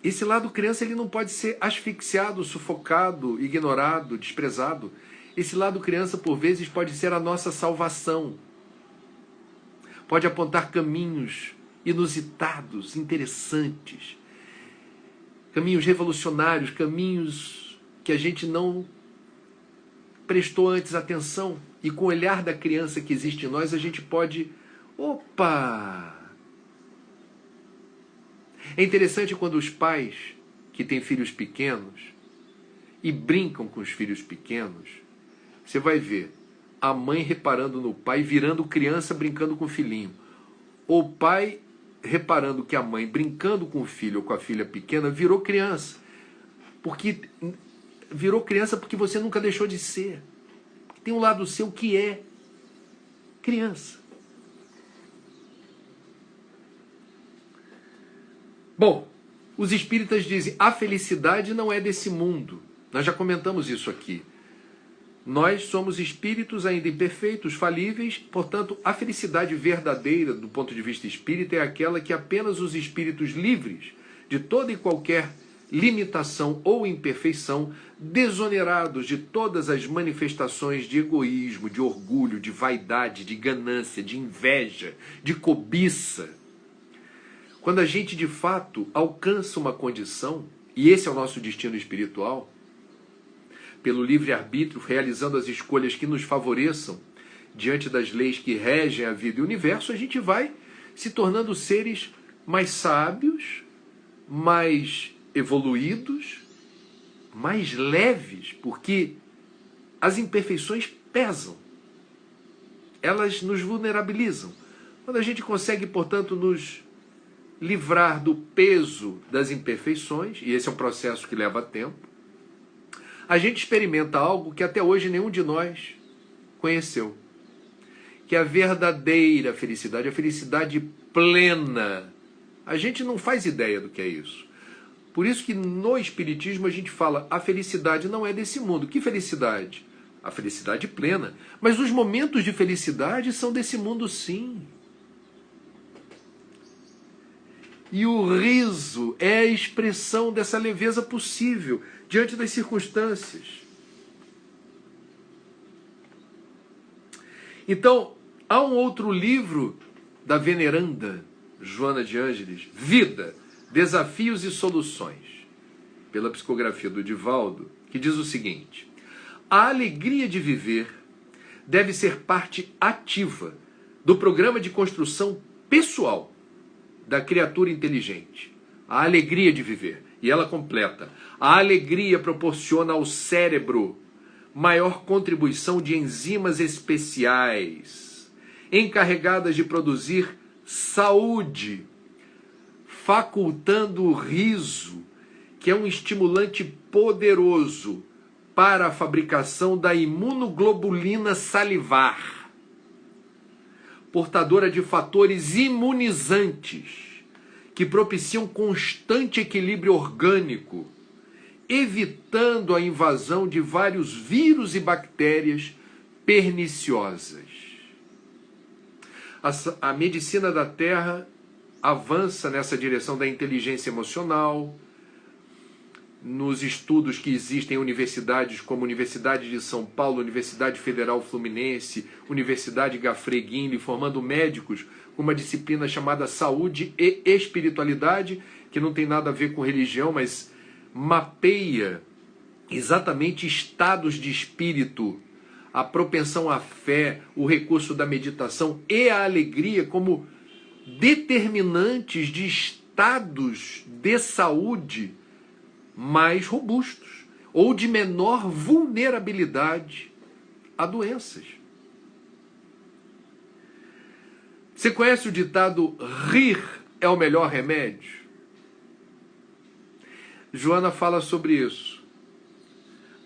Esse lado criança ele não pode ser asfixiado, sufocado, ignorado, desprezado. Esse lado criança, por vezes, pode ser a nossa salvação. Pode apontar caminhos inusitados, interessantes, caminhos revolucionários, caminhos que a gente não prestou antes atenção. E com o olhar da criança que existe em nós, a gente pode... Opa! É interessante quando os pais que têm filhos pequenos e brincam com os filhos pequenos, você vai ver a mãe reparando no pai, virando criança brincando com o filhinho. Ou o pai reparando que a mãe brincando com o filho ou com a filha pequena virou criança. Porque virou criança porque você nunca deixou de ser. Tem um lado seu que é criança. Bom, os espíritas dizem, a felicidade não é desse mundo. Nós já comentamos isso aqui. Nós somos espíritos ainda imperfeitos, falíveis, portanto, a felicidade verdadeira, do ponto de vista espírita, é aquela que apenas os espíritos livres de toda e qualquer limitação ou imperfeição, desonerados de todas as manifestações de egoísmo, de orgulho, de vaidade, de ganância, de inveja, de cobiça. Quando a gente, de fato, alcança uma condição, e esse é o nosso destino espiritual, pelo livre-arbítrio, realizando as escolhas que nos favoreçam, diante das leis que regem a vida e o universo, a gente vai se tornando seres mais sábios, mais evoluídos, mais leves, porque as imperfeições pesam. Elas nos vulnerabilizam. Quando a gente consegue, portanto, nos livrar do peso das imperfeições, e esse é um processo que leva tempo, a gente experimenta algo que até hoje nenhum de nós conheceu, que é a verdadeira felicidade, a felicidade plena. A gente não faz ideia do que é isso. Por isso que no Espiritismo a gente fala, a felicidade não é desse mundo. Que felicidade? A felicidade plena. Mas os momentos de felicidade são desse mundo, sim. E o riso é a expressão dessa leveza possível diante das circunstâncias. Então, há um outro livro da veneranda Joana de Ângeles, Vida, Desafios e Soluções, pela psicografia do Divaldo, que diz o seguinte: a alegria de viver deve ser parte ativa do programa de construção pessoal da criatura inteligente. A alegria de viver. E ela completa: a alegria proporciona ao cérebro maior contribuição de enzimas especiais, encarregadas de produzir saúde, facultando o riso, que é um estimulante poderoso para a fabricação da imunoglobulina salivar, portadora de fatores imunizantes que propiciam constante equilíbrio orgânico, evitando a invasão de vários vírus e bactérias perniciosas. A medicina da Terra avança nessa direção da inteligência emocional, nos estudos que existem em universidades como Universidade de São Paulo, Universidade Federal Fluminense, Universidade Gafrey Guinle, formando médicos com uma disciplina chamada Saúde e Espiritualidade, que não tem nada a ver com religião, mas mapeia exatamente estados de espírito, a propensão à fé, o recurso da meditação e a alegria como determinantes de estados de saúde mais robustos ou de menor vulnerabilidade a doenças. Você conhece o ditado rir é o melhor remédio? Joana fala sobre isso.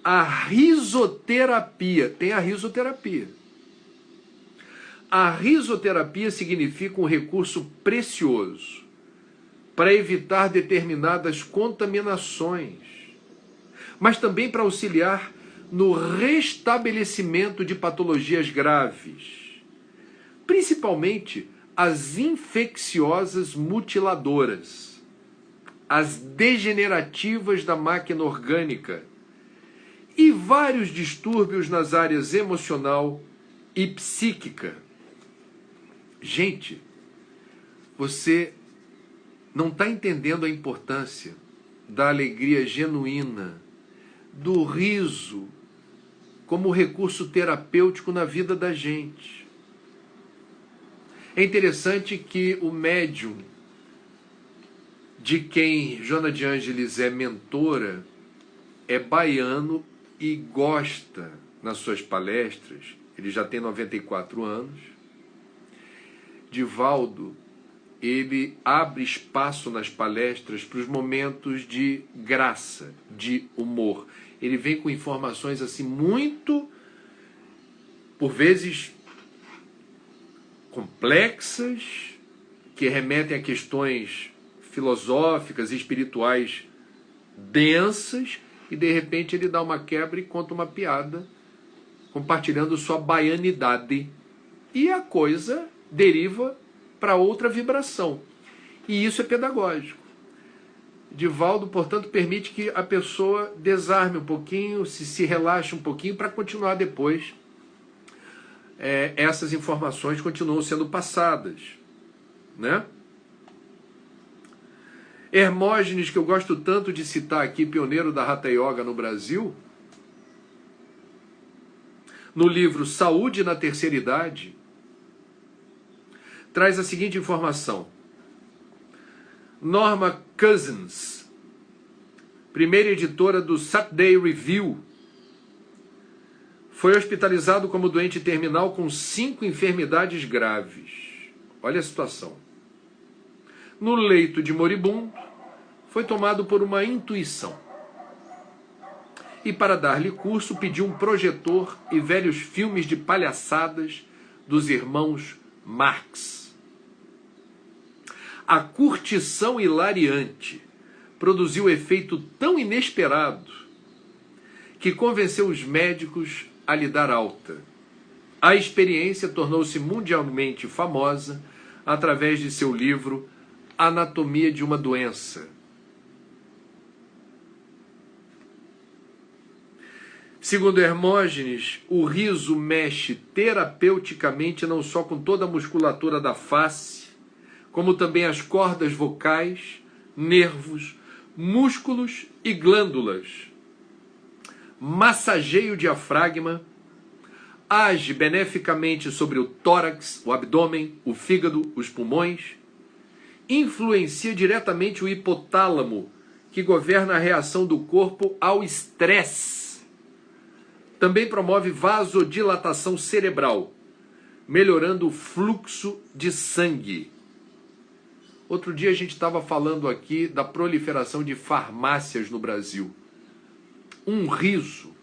A risoterapia, tem a risoterapia. A risoterapia significa um recurso precioso para evitar determinadas contaminações, mas também para auxiliar no restabelecimento de patologias graves, principalmente as infecciosas mutiladoras, as degenerativas da máquina orgânica e vários distúrbios nas áreas emocional e psíquica. Gente, você não está entendendo a importância da alegria genuína, do riso, como recurso terapêutico na vida da gente. É interessante que o médium de quem Joana de Ângeles é mentora é baiano e gosta, nas suas palestras, ele já tem 94 anos, Divaldo, ele abre espaço nas palestras para os momentos de graça, de humor. Ele vem com informações assim muito, por vezes, complexas, que remetem a questões filosóficas e espirituais densas, e de repente ele dá uma quebra e conta uma piada, compartilhando sua baianidade. E a coisa deriva para outra vibração. E isso é pedagógico. Divaldo, portanto, permite que a pessoa desarme um pouquinho, se relaxe um pouquinho, para continuar depois. Essas informações continuam sendo passadas, né? Hermógenes, que eu gosto tanto de citar aqui, pioneiro da Hatha Yoga no Brasil, no livro Saúde na Terceira Idade, traz a seguinte informação. Norma Cousins, primeira editora do Saturday Review, foi hospitalizado como doente terminal com 5 enfermidades graves. Olha a situação. No leito de moribundo, foi tomado por uma intuição. E para dar-lhe curso, pediu um projetor e velhos filmes de palhaçadas dos irmãos Marx. A curtição hilariante produziu efeito tão inesperado que convenceu os médicos a lhe dar alta. A experiência tornou-se mundialmente famosa através de seu livro Anatomia de uma Doença. Segundo Hermógenes, o riso mexe terapeuticamente não só com toda a musculatura da face, como também as cordas vocais, nervos, músculos e glândulas. Massageia o diafragma, age beneficamente sobre o tórax, o abdômen, o fígado, os pulmões, influencia diretamente o hipotálamo, que governa a reação do corpo ao estresse. Também promove vasodilatação cerebral, melhorando o fluxo de sangue. Outro dia a gente estava falando aqui da proliferação de farmácias no Brasil. Um riso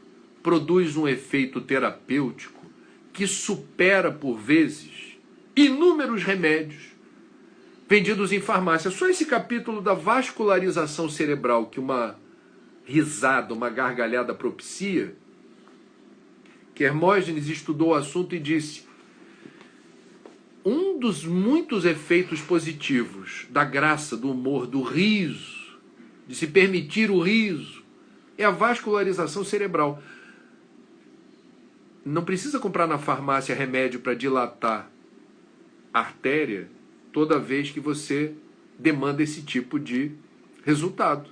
produz um efeito terapêutico que supera, por vezes, inúmeros remédios vendidos em farmácia. Só esse capítulo da vascularização cerebral que uma risada, uma gargalhada propicia, que Hermógenes estudou o assunto e disse: um dos muitos efeitos positivos da graça, do humor, do riso, de se permitir o riso, é a vascularização cerebral. Não precisa comprar na farmácia remédio para dilatar a artéria toda vez que você demanda esse tipo de resultado.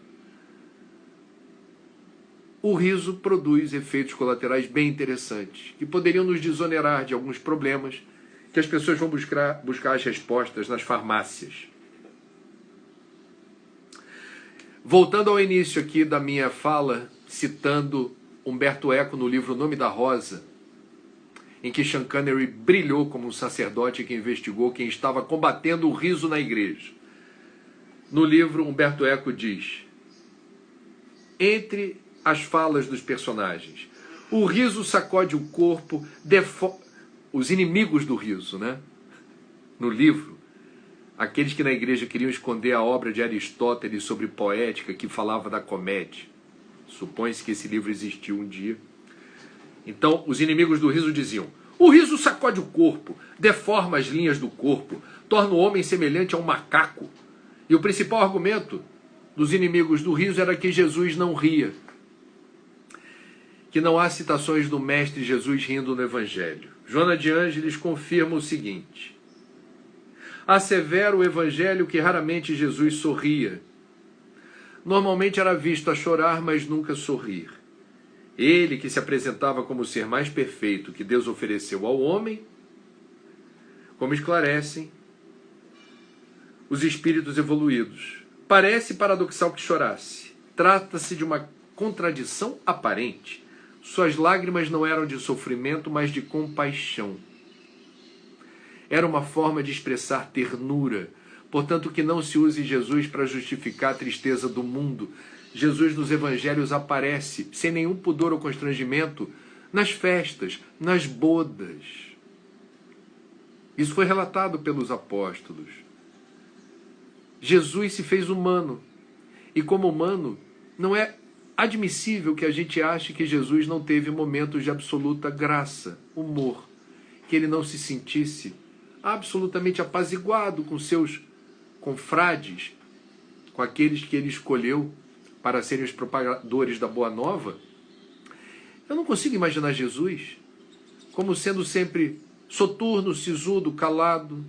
O riso produz efeitos colaterais bem interessantes, que poderiam nos desonerar de alguns problemas que as pessoas vão buscar as respostas nas farmácias. Voltando ao início aqui da minha fala, citando Umberto Eco no livro O Nome da Rosa, em que Sean Connery brilhou como um sacerdote que investigou quem estava combatendo o riso na igreja. No livro, Umberto Eco diz: entre as falas dos personagens, o riso sacode o corpo, os inimigos do riso, né? No livro, aqueles que na igreja queriam esconder a obra de Aristóteles sobre poética, que falava da comédia. Supõe-se que esse livro existiu um dia. Então, os inimigos do riso diziam: o riso sacode o corpo, deforma as linhas do corpo, torna o homem semelhante a um macaco. E o principal argumento dos inimigos do riso era que Jesus não ria, que não há citações do Mestre Jesus rindo no Evangelho. Joana de Ângeles confirma o seguinte: assevera o Evangelho que raramente Jesus sorria. Normalmente era visto a chorar, mas nunca sorrir. Ele, que se apresentava como o ser mais perfeito que Deus ofereceu ao homem, como esclarecem os espíritos evoluídos. Parece paradoxal que chorasse. Trata-se de uma contradição aparente. Suas lágrimas não eram de sofrimento, mas de compaixão. Era uma forma de expressar ternura. Portanto, que não se use Jesus para justificar a tristeza do mundo. Jesus nos evangelhos aparece, sem nenhum pudor ou constrangimento, nas festas, nas bodas. Isso foi relatado pelos apóstolos. Jesus se fez humano. E como humano, não é admissível que a gente ache que Jesus não teve momentos de absoluta graça, humor, que ele não se sentisse absolutamente apaziguado com seus confrades, com aqueles que ele escolheu para serem os propagadores da Boa Nova. Eu não consigo imaginar Jesus como sendo sempre soturno, sisudo, calado,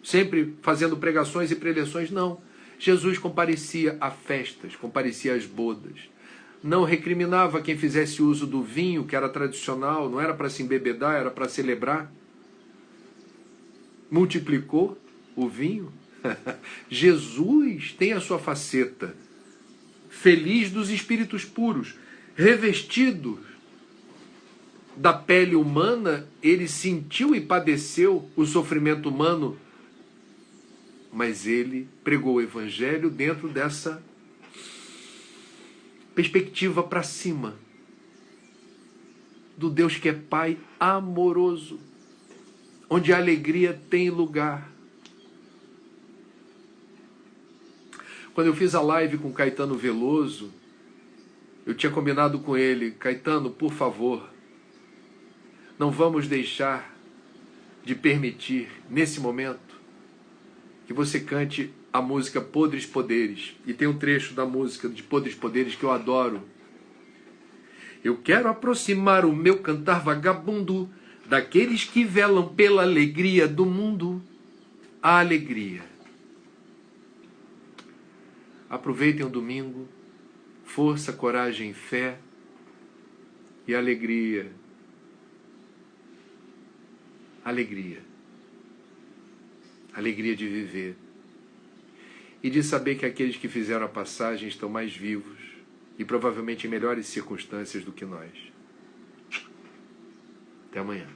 sempre fazendo pregações e preleções. Não. Jesus comparecia a festas, comparecia às bodas. Não recriminava quem fizesse uso do vinho, que era tradicional, não era para se embebedar, era para celebrar. Multiplicou o vinho. Jesus tem a sua faceta feliz dos espíritos puros, revestido da pele humana, ele sentiu e padeceu o sofrimento humano, mas ele pregou o evangelho dentro dessa perspectiva para cima, do Deus que é Pai amoroso, onde a alegria tem lugar. Quando eu fiz a live com Caetano Veloso, eu tinha combinado com ele: Caetano, por favor, não vamos deixar de permitir, nesse momento, que você cante a música Podres Poderes. E tem um trecho da música de Podres Poderes que eu adoro. Eu quero aproximar o meu cantar vagabundo daqueles que velam pela alegria do mundo. A alegria. Aproveitem o domingo, força, coragem, fé e alegria. Alegria. Alegria de viver. E de saber que aqueles que fizeram a passagem estão mais vivos e provavelmente em melhores circunstâncias do que nós. Até amanhã.